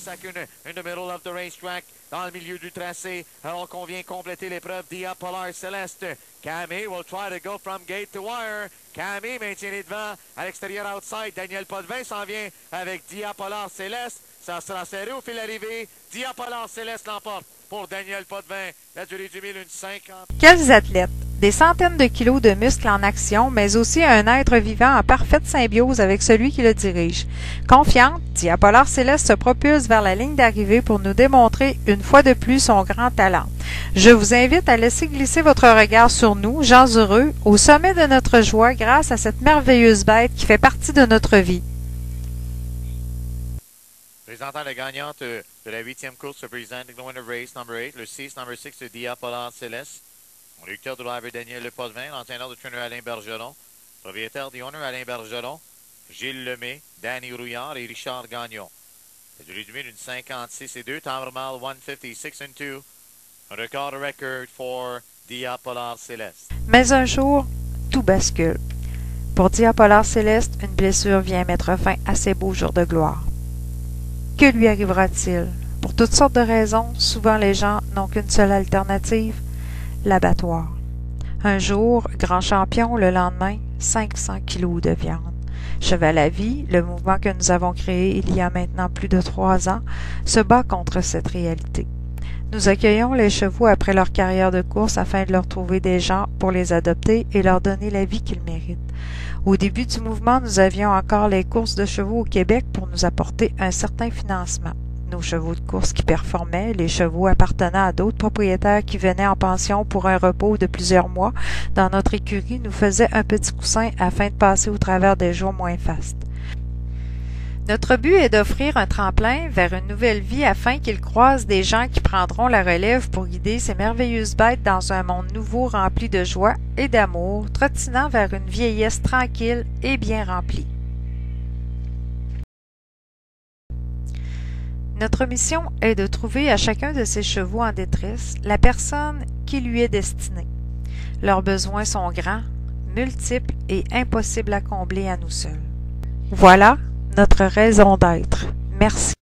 second in the middle of the racetrack, dans le milieu du tracé, alors qu'on vient compléter l'épreuve. Dia Polar Céleste. Camille will try to go from gate to wire. Camille maintient les devants à l'extérieur outside. Daniel Potvin s'en vient avec Dia Polar Céleste. Ça sera serré au fil d'arrivée. Dia Polar Céleste l'emporte pour Daniel Potvin. La durée du 1000, une 50. Quels athlètes! Des centaines de kilos de muscles en action, mais aussi un être vivant en parfaite symbiose avec celui qui le dirige. Confiante, Dia Polar Céleste se propulse vers la ligne d'arrivée pour nous démontrer une fois de plus son grand talent. Je vous invite à laisser glisser votre regard sur nous, gens heureux, au sommet de notre joie grâce à cette merveilleuse bête qui fait partie de notre vie. Présentant la gagnante de la 8e course, representing the winner of race number 8, le 6, number 6 de Dia Polar Céleste. Conducteur de driver Daniel Potvin, l'entraîneur de trainer Alain Bergeron, propriétaire du owner Alain Bergeron, Gilles Lemay, Danny Rouillard et Richard Gagnon. La durée du 1000, une 56 et 2, time mile 156 and 2. Un record record for Dia Polar Céleste. Mais un jour, tout bascule. Pour Dia Polar Céleste, une blessure vient mettre fin à ses beaux jours de gloire. Que lui arrivera-t-il? Pour toutes sortes de raisons, souvent les gens n'ont qu'une seule alternative, l'abattoir. Un jour, grand champion, le lendemain, 500 kilos de viande. Cheval à vie, le mouvement que nous avons créé il y a maintenant plus de 3 ans, se bat contre cette réalité. Nous accueillons les chevaux après leur carrière de course afin de leur trouver des gens pour les adopter et leur donner la vie qu'ils méritent. Au début du mouvement, nous avions encore les courses de chevaux au Québec pour nous apporter un certain financement. Nos chevaux de course qui performaient, les chevaux appartenant à d'autres propriétaires qui venaient en pension pour un repos de plusieurs mois dans notre écurie nous faisaient un petit coussin afin de passer au travers des jours moins fastes. Notre but est d'offrir un tremplin vers une nouvelle vie afin qu'ils croisent des gens qui prendront la relève pour guider ces merveilleuses bêtes dans un monde nouveau rempli de joie et d'amour, trottinant vers une vieillesse tranquille et bien remplie. Notre mission est de trouver à chacun de ces chevaux en détresse la personne qui lui est destinée. Leurs besoins sont grands, multiples et impossibles à combler à nous seuls. Voilà notre raison d'être. Merci.